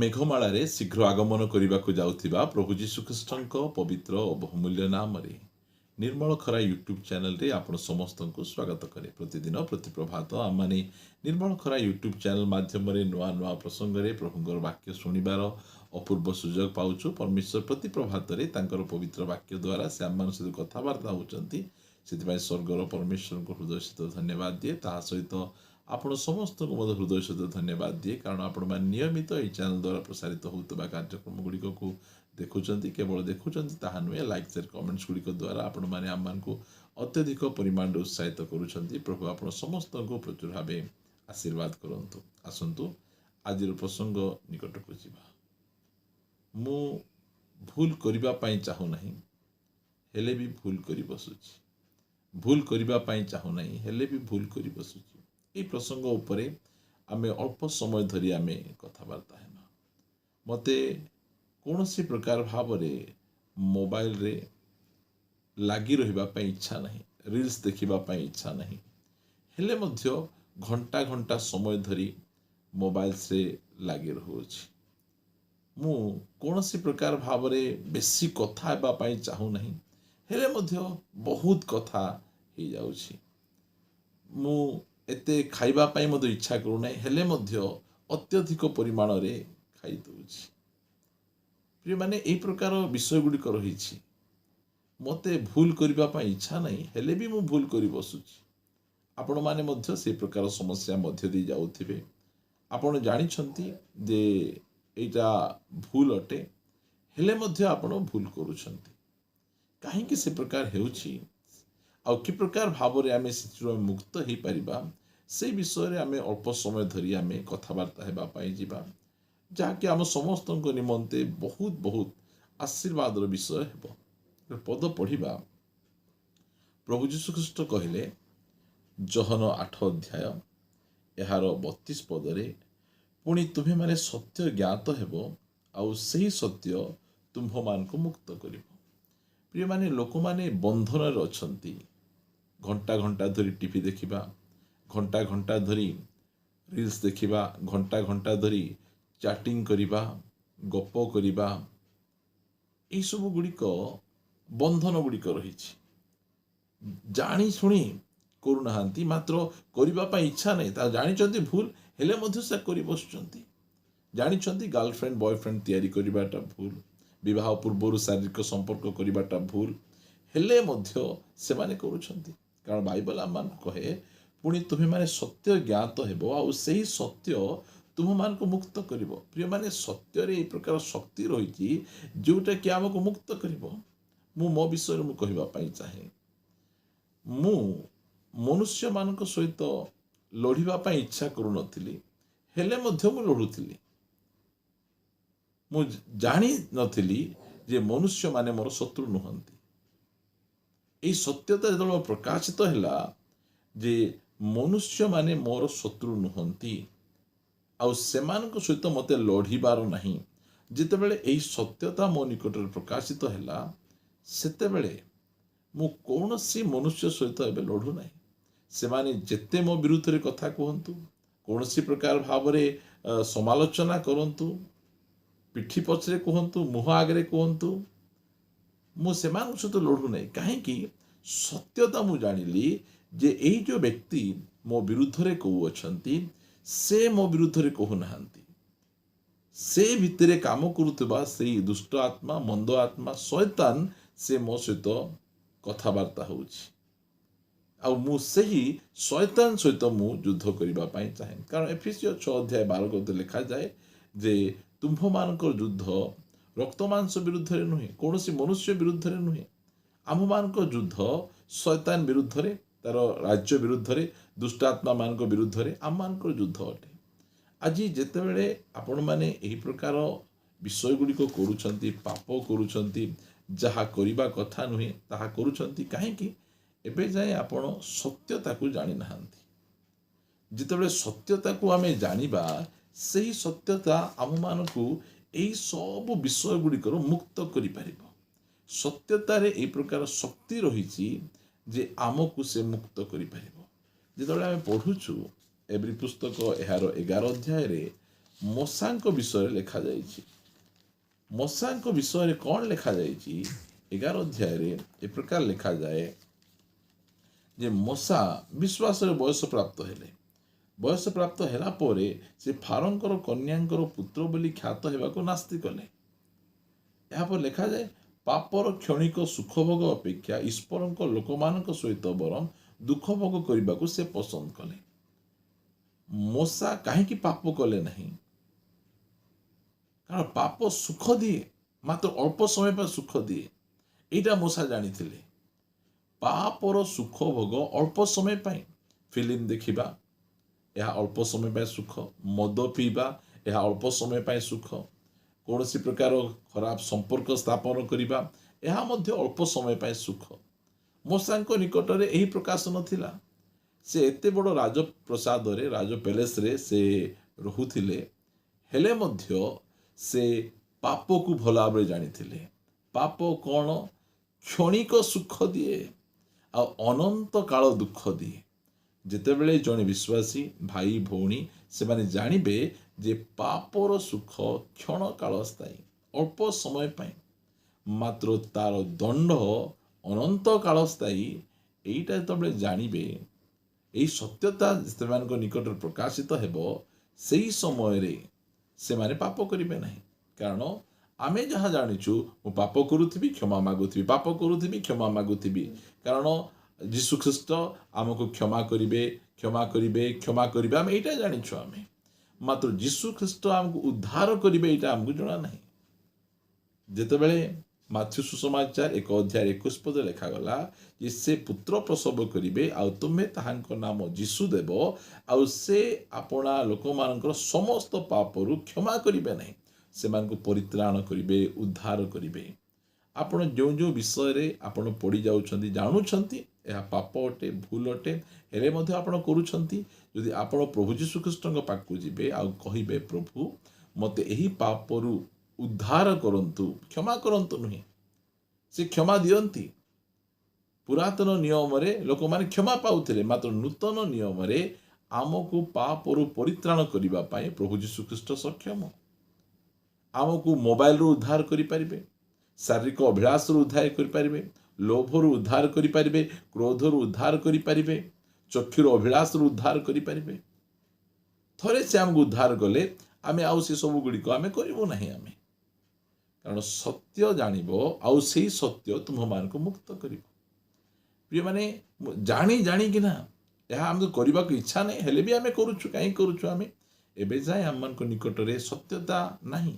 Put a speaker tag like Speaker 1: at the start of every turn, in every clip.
Speaker 1: मेघमाଳାरे शीघ्र आगमन करने जाउथिबा प्रभु जीशुख्रीष्टଙ୍କ पवित्र और बहुमूल्य नाम रे निर्मल खरा यूट्यूब चैनल रे आपण समस्त को स्वागत करे। प्रतिदिन प्रति प्रभात आम माने निर्मल खरा यूट्यूब चैनल माध्यम रे नुआ नुआ प्रसंग रे प्रभुଙ୍କର वाक्य शुणिबार अपूर्व सुजोग पाउछु। परमेश्वर प्रति प्रभात रे तांकर पवित्र वाक्य द्वारा से आम सहित कथबार्ता होचंती। से स्वर्गर परमेश्वर को हृदय सहित धन्यवाद दिए। ता सहित आपण समस्त को मत हृदय सहित धन्यवाद दिए, कारण आपण मैंने नियमित यह चैनल द्वारा प्रसारित होता कार्यक्रम गुड़िक को देखुंत। केवल देखुंत ताहा नुहे, लाइक शेयर कमेंट्स गुड़िक द्वारा आपण मैंने आम को अत्यधिक परिमाण उत्साहित करुँच। प्रभु आप समस्त को प्रचुर भाव आशीर्वाद करंतु। आसंतु आज प्रसंग निकट को जीवा। मु भूल करबा पई चाहू नहीं, हेले भी भूल करी बसुची। भूल करबा पई चाहू नहीं, हेले भी भूल करी बसुची। ये प्रसंग उपरे आमे अल्प समय धरी आमे कथबार्ता हेमा। मते कौन सी प्रकार भाव रे मोबाइल रे लागी रहिबा पई इच्छा नहीं, रील्स देखिबा पई इच्छा नहीं, हेले मध्य घंटा घंटा समय धरी मोबाइल से लागी रहुछि। मु कौन सी प्रकार भाव रे बेसी कथा हेबा पई चाहू नहीं, हेले मध्य बहुत कथा ही जाउछि। मु एते खाइबा पाई मध्य इच्छा करू नहीं, हेले मध्य अत्यधिक परिमाण रे खाई दउछि। प्रिय माने एई प्रकार विषय गुड़िक रही। मते भूल करबा पाई इच्छा नहीं, हेले भी मु भूल करी बसुछि। आपण माने मध्य से प्रकार समस्या मध्य दी जाउथिबे। आपण जानि छंती जे एटा भूल अटे, हेले मध्य आपण भूल करूछंती। काहे कि से प्रकार हेउछि आउ कि प्रकार भाव रे आमे सिचुर मुक्त ही परिबा, से विषय रे आमे अल्प समय धरी आमे कथबार्ता हेबा पाई जिबा, जाकि आम समस्त निमंते बहुत बहुत आशीर्वाद विषय हेबो। पद पढ़िबा। प्रभु जीशु ख्रीष्ट कहले जहन 8 अध्याय यार 32 पदरे, पुणी तुम्हें माने सत्य ज्ञात हेबो आउ सही सत्य तुम्ह मान को मुक्त करिबो। प्रिय माने लोक माने बंधन रे अछंती। घंटा घंटा धरी टीवी देखिबा, घंटा घंटा धरी रील्स देखिबा, घंटा घंटा धरी चैटिंग करिबा, गप करिबा, ए सब गुड़िक बंधन गुड़िक रही। जानी शुणी करूनाहांती, मात्र करिबा पई इच्छा नहीं। ता जानिचंती भूल, हेले मध्य से करि बसुचंती। जानिचंती गर्लफ्रेंड बॉयफ्रेंड तैयारी करिबाटा भूल, विवाह पूर्व शारीरिक संपर्क करिबाटा भूल, हेले मध्य से माने करूछंती। कारण बाइबल आम कहे पुणी तुम्हें माने सत्य ज्ञात हेबो आउ सही सत्य तुम मान को मुक्त करिबो। प्रिय माने सत्य रे ए प्रकार शक्ति रही जोटा कि आमको मुक्त करिबो। मु मो विषय मु कहिबा पई चाहे, मु मनुष्य मानक सहित लड़िबा पई इच्छा करू नथिली, हेले मध्य मु लड़ुथिली। मु जानी नथिली जे मनुष्य माने मोर शत्रु नुहंती। ए सत्यता जदो प्रकाशित हैला जे मनुष्य माने मोर शत्रु नुहंती आउ सेमानक सहित मते लड़िबार नहीं, जितेबेले एई सत्यता मो निकट प्रकाशित हैला, सेतेबेले मु कौनसी मनुष्य सहित एबे लड़ू नहीं। सेमाने जेते मो विरुद्ध रे कथा कहंतु, कौनसी प्रकार भाव रे समालोचना करंतु, पिठी पछरे कहंतु, मुह आगरे कहंतु, मु सेमान सहित लड़ू नहीं। काहे कि सत्यता मु जानिली जे एई जो व्यक्ति मो विरुद्ध रे कहू अछंती, से मो विरुद्ध रे कहू नाहंती। से भितरे काम करुवा से दुष्ट आत्मा, मंद आत्मा, शैतान से मो सहित कथबार्ता होउछि। आउ मु सही शैतान सहित मु युद्ध करिबा पई चाहे। कारण एफिसियो 6 अध्याय 12 पद लिखा जाए जे तुम्भ मानकर युद्ध रक्त मांस विरुद्ध रे नुहे, कौनसी मनुष्य विरुद्ध रे नुहे। आम मानकर युद्ध शैतान विरुद्ध रे, तार राज्य विरुद्ध रे, दुष्ट आत्मा मानक विरुद्ध रे आम मानकर युद्ध अटे। आज जेतेबेले आपण माने एही प्रकार विषय गुड़िक करूछंती, पाप करूछंती, जहा करिबा कथा नुहे ताहा करूछंती, काहे कि एबे जाए आपण सत्यता को जानि नाहंती। जेतेबेले सत्यता को आमे जानिबा, सही सत्यता आम मानकू एही सब विषय गुड़िकर मुक्त करि परिबो। सत्यता रे एही प्रकार शक्ति रहिछि जे आमको से मुक्त करि परिबो। जेतेबेले आमे पढुछु एब्री पुस्तक यार 11 अध्याय रे ମଶାଙ୍କ ବିଷୟରେ ଲେଖାଯାଇଛି। ମଶାଙ୍କ ବିଷୟରେ କ'ଣ ଲେଖାଯାଇଛି? 11 ଅଧ୍ୟାୟରେ ଏ ପ୍ରକାର ଲେଖାଯାଏ ଯେ ମଶା ବିଶ୍ୱାସରେ ବୟସ ପ୍ରାପ୍ତ ହେଲେ। ବୟସ ପ୍ରାପ୍ତ ହେଲା ପରେ ସେ ଫାରୋଙ୍କର କନ୍ୟାଙ୍କର ପୁତ୍ର ବୋଲି ଖ୍ୟାତ ହେବାକୁ ନାସ୍ତି କଲେ। ଏହାପରେ ଲେଖାଯାଏ ପାପର କ୍ଷଣିକ ସୁଖଭୋଗ ଅପେକ୍ଷା ଈଶ୍ୱରଙ୍କ ଲୋକମାନଙ୍କ ସହିତ ବରଂ ଦୁଃଖ ଭୋଗ କରିବାକୁ ସେ ପସନ୍ଦ କଲେ। ମଶା କାହିଁକି ପାପ କଲେ ନାହିଁ? କାରଣ ପାପ ସୁଖ ଦିଏ, ମାତ୍ର ଅଳ୍ପ ସମୟ ପାଇଁ ସୁଖ ଦିଏ। ଏଇଟା ମଶା ଜାଣିଥିଲେ। ପାପର ସୁଖ ଭୋଗ ଅଳ୍ପ ସମୟ ପାଇଁ। ଫିଲ୍ମ ଦେଖିବା ଏହା ଅଳ୍ପ ସମୟ ପାଇଁ ସୁଖ। ମଦ ପିଇବା ଏହା ଅଳ୍ପ ସମୟ ପାଇଁ ସୁଖ। କୌଣସି ପ୍ରକାର ଖରାପ ସମ୍ପର୍କ ସ୍ଥାପନ କରିବା ଏହା ମଧ୍ୟ ଅଳ୍ପ ସମୟ ପାଇଁ ସୁଖ। ମଶାଙ୍କ ନିକଟରେ ଏହି ପ୍ରକାଶ ନଥିଲା। ସେ ଏତେ ବଡ଼ ରାଜପ୍ରସାଦରେ, ରାଜ ପ୍ୟାଲେସରେ ସେ ରହୁଥିଲେ, ହେଲେ ମଧ୍ୟ ସେ ପାପକୁ ଭଲ ଭାବରେ ଜାଣିଥିଲେ। ପାପ କ'ଣ? କ୍ଷଣିକ ସୁଖ ଦିଏ ଆଉ ଅନନ୍ତ କାଳ ଦୁଃଖ ଦିଏ। ଯେତେବେଳେ ଜଣେ ବିଶ୍ୱାସୀ ଭାଇ ଭଉଣୀ ସେମାନେ ଜାଣିବେ ଯେ ପାପର ସୁଖ କ୍ଷଣ କାଳ ସ୍ଥାୟୀ, ଅଳ୍ପ ସମୟ ପାଇଁ, ମାତ୍ର ତାର ଦଣ୍ଡ ଅନନ୍ତ କାଳ ସ୍ଥାୟୀ, ଏଇଟା ଯେତେବେଳେ ଜାଣିବେ, ଏହି ସତ୍ୟତା ସେମାନଙ୍କ ନିକଟରେ ପ୍ରକାଶିତ ହେବ, ସେହି ସମୟରେ ସେମାନେ ପାପ କରିବେ ନାହିଁ। କାରଣ ଆମେ ଯାହା ଜାଣିଛୁ, ମୁଁ ପାପ କରୁଥିବି କ୍ଷମା ମାଗୁଥିବି, ପାପ କରୁଥିବି କ୍ଷମା ମାଗୁଥିବି। କାରଣ ଯୀଶୁ ଖ୍ରୀଷ୍ଟ ଆମକୁ କ୍ଷମା କରିବେ, କ୍ଷମା କରିବେ, କ୍ଷମା କରିବେ, ଆମେ ଏଇଟା ଜାଣିଛୁ। ଆମେ ମାତ୍ର ଯୀଶୁ ଖ୍ରୀଷ୍ଟ ଆମକୁ ଉଦ୍ଧାର କରିବେ ଏଇଟା ଆମକୁ ଜଣା ନାହିଁ। ଯେତେବେଳେ ମାଥ୍ୟୁ ସୁସମାଚାର 1 ଅଧ୍ୟାୟ 21 ପଦ ଲେଖାଗଲା ଯେ ସେ ପୁତ୍ର ପ୍ରସବ କରିବେ ଆଉ ତୁମେ ତାହାଙ୍କ ନାମ ଯୀଶୁ ଦେବ, ଆଉ ସେ ଆପଣା ଲୋକମାନଙ୍କର ସମସ୍ତ ପାପରୁ କ୍ଷମା କରିବେ ନାହିଁ, ସେମାନଙ୍କୁ ପରିତ୍ରାଣ କରିବେ, ଉଦ୍ଧାର କରିବେ। ଆପଣ ଯେଉଁ ଯେଉଁ ବିଷୟରେ ଆପଣ ପଡ଼ିଯାଉଛନ୍ତି, ଜାଣୁଛନ୍ତି ଏହା ପାପ ଅଟେ, ଭୁଲ ଅଟେ, ହେଲେ ମଧ୍ୟ ଆପଣ କରୁଛନ୍ତି, ଯଦି ଆପଣ ପ୍ରଭୁ ଯୀଶୁ ଖ୍ରୀଷ୍ଟଙ୍କ ପାଖକୁ ଯିବେ ଆଉ କହିବେ ପ୍ରଭୁ ମୋତେ ଏହି ପାପରୁ ଉଦ୍ଧାର କରନ୍ତୁ, କ୍ଷମା କରନ୍ତୁ ନୁହେଁ, ସେ କ୍ଷମା ଦିଅନ୍ତି। ପୁରାତନ ନିୟମରେ ଲୋକମାନେ କ୍ଷମା ପାଉଥିଲେ, ମାତ୍ର ନୂତନ ନିୟମରେ ଆମକୁ ପାପରୁ ପରିତ୍ରାଣ କରିବା ପାଇଁ ପ୍ରଭୁ ଯୀଶୁ ଖ୍ରୀଷ୍ଟ ସକ୍ଷମ। ଆମକୁ ମୋବାଇଲରୁ ଉଦ୍ଧାର କରିପାରିବେ, ଶାରୀରିକ ଅଭିଳାଷରୁ ଉଦ୍ଧାର କରିପାରିବେ, ଲୋଭରୁ ଉଦ୍ଧାର କରିପାରିବେ, କ୍ରୋଧରୁ ଉଦ୍ଧାର କରିପାରିବେ, ଚକ୍ଷୁର ଅଭିଳାଷରୁ ଉଦ୍ଧାର କରିପାରିବେ। ଥରେ ସେ ଆମକୁ ଉଦ୍ଧାର କଲେ ଆମେ ଆଉ ସେ ସବୁ ଗୁଡ଼ିକ ଆମେ କରିବୁ ନାହିଁ। ଆମେ କାରଣ ସତ୍ୟ ଜାଣିବ ଆଉ ସେଇ ସତ୍ୟ ତୁମମାନଙ୍କୁ ମୁକ୍ତ କରିବ। ପ୍ରିୟମାନେ, ଜାଣିକିନା ଏହା ଆମକୁ କରିବାକୁ ଇଚ୍ଛା ନାହିଁ, ହେଲେ ବି ଆମେ କରୁଛୁ। କାହିଁକି କରୁଛୁ? ଆମେ ଏବେ ଯାଏ ଆମମାନଙ୍କ ନିକଟରେ ସତ୍ୟତା ନାହିଁ।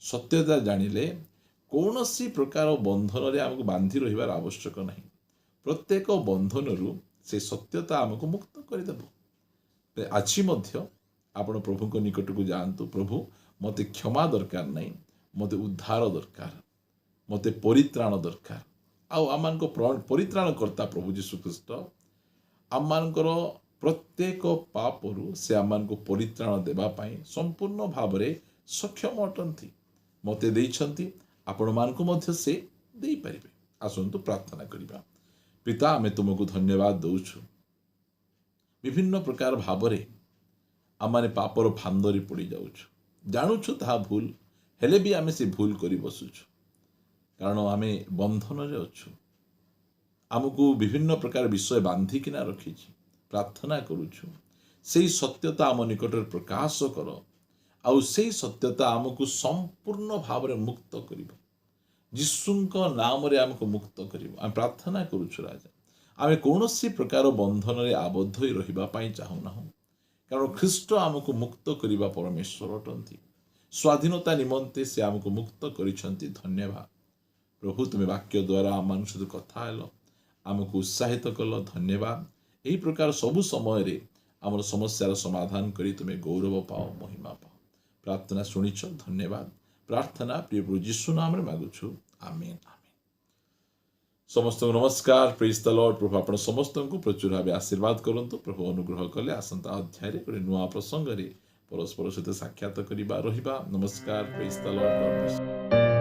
Speaker 1: ସତ୍ୟତା ଜାଣିଲେ କୌଣସି ପ୍ରକାର ବନ୍ଧନରେ ଆମକୁ ବାନ୍ଧି ରହିବାର ଆବଶ୍ୟକ ନାହିଁ। ପ୍ରତ୍ୟେକ ବନ୍ଧନରୁ ସେ ସତ୍ୟତା ଆମକୁ ମୁକ୍ତ କରିଦେବ। ଆଜି ମଧ୍ୟ ଆପଣ ପ୍ରଭୁଙ୍କ ନିକଟକୁ ଯାଆନ୍ତୁ, ପ୍ରଭୁ ମୋତେ କ୍ଷମା ଦରକାର ନାହିଁ, ମୋତେ ଉଦ୍ଧାର ଦରକାର, ମୋତେ ପରିତ୍ରାଣ ଦରକାର। ଆଉ ଆମମାନଙ୍କ ପରିତ୍ରାଣକର୍ତ୍ତା ପ୍ରଭୁ ଯୀଶୁ ଖ୍ରୀଷ୍ଟ ଆମମାନଙ୍କର ପ୍ରତ୍ୟେକ ପାପରୁ ସେ ଆମମାନଙ୍କୁ ପରିତ୍ରାଣ ଦେବା ପାଇଁ ସମ୍ପୂର୍ଣ୍ଣ ଭାବରେ ସକ୍ଷମ ଅଟନ୍ତି। ମୋତେ ଦେଇଛନ୍ତି, ଆପଣମାନଙ୍କୁ ମଧ୍ୟ ସେ ଦେଇପାରିବେ। ଆସନ୍ତୁ ପ୍ରାର୍ଥନା କରିବା। ପିତା, ଆମେ ତୁମକୁ ଧନ୍ୟବାଦ ଦେଉଛୁ। ବିଭିନ୍ନ ପ୍ରକାର ଭାବରେ ଆମମାନେ ପାପର ଫାନ୍ଦରେ ପଡ଼ିଯାଉଛୁ, ଜାଣୁଛୁ ତାହା ଭୁଲ, ହେଲେ ବି ଆମେ ସେ ଭୁଲ କରି ବସୁଛୁ। କାରଣ ଆମେ ବନ୍ଧନରେ ଅଛୁ, ଆମକୁ ବିଭିନ୍ନ ପ୍ରକାର ବିଷୟ ବାନ୍ଧିକିନା ରଖିଛି। ପ୍ରାର୍ଥନା କରୁଛୁ ସେଇ ସତ୍ୟତା ଆମ ନିକଟରେ ପ୍ରକାଶ କର, ଆଉ ସେଇ ସତ୍ୟତା ଆମକୁ ସମ୍ପୂର୍ଣ୍ଣ ଭାବରେ ମୁକ୍ତ କରିବ। ଯୀଶୁଙ୍କ ନାମରେ ଆମକୁ ମୁକ୍ତ କରିବ। ଆମେ ପ୍ରାର୍ଥନା କରୁଛୁ ରାଜା, ଆମେ କୌଣସି ପ୍ରକାର ବନ୍ଧନରେ ଆବଦ୍ଧ ହୋଇ ରହିବା ପାଇଁ ଚାହୁଁନାହୁଁ। କାରଣ ଖ୍ରୀଷ୍ଟ ଆମକୁ ମୁକ୍ତ କରିବା ପରମେଶ୍ୱର ଅଟନ୍ତି। ସ୍ୱାଧୀନତା ନିମନ୍ତେ ସେ ଆମକୁ ମୁକ୍ତ କରିଛନ୍ତି। ଧନ୍ୟବାଦ ପ୍ରଭୁ, ତୁମେ ବାକ୍ୟ ଦ୍ୱାରା ଆମମାନଙ୍କ ସହିତ କଥା ହେଲ, ଆମକୁ ଉତ୍ସାହିତ କଲ। ଧନ୍ୟବାଦ। ଏହି ପ୍ରକାର ସବୁ ସମୟରେ ଆମର ସମସ୍ୟାର ସମାଧାନ କରି ତୁମେ ଗୌରବ ପାଅ, ମହିମା ପାଅ। ପ୍ରାର୍ଥନା ଶୁଣିଛ, ଧନ୍ୟବାଦ। ପ୍ରାର୍ଥନା ପ୍ରିୟ ପ୍ରଭୁ ଯୀଶୁ ନାମରେ ମାଗୁଛୁ, ଆମେନ୍ ଆମେନ୍। ସମସ୍ତଙ୍କୁ ନମସ୍କାର, ପ୍ରେଜ୍ ଦ ଲର୍ଡ। ପ୍ରଭୁ ଆପଣ ସମସ୍ତଙ୍କୁ ପ୍ରଚୁର ଭାବେ ଆଶୀର୍ବାଦ କରନ୍ତୁ। ପ୍ରଭୁ ଅନୁଗ୍ରହ କଲେ ଆସନ୍ତା ଅଧ୍ୟାୟରେ ଗୋଟେ ନୂଆ ପ୍ରସଙ୍ଗରେ ପରସ୍ପର ସହିତ ସାକ୍ଷାତ କରିବା ରହିବା। ନମସ୍କାର, ପ୍ରେଜ୍ ଦ ଲର୍ଡ।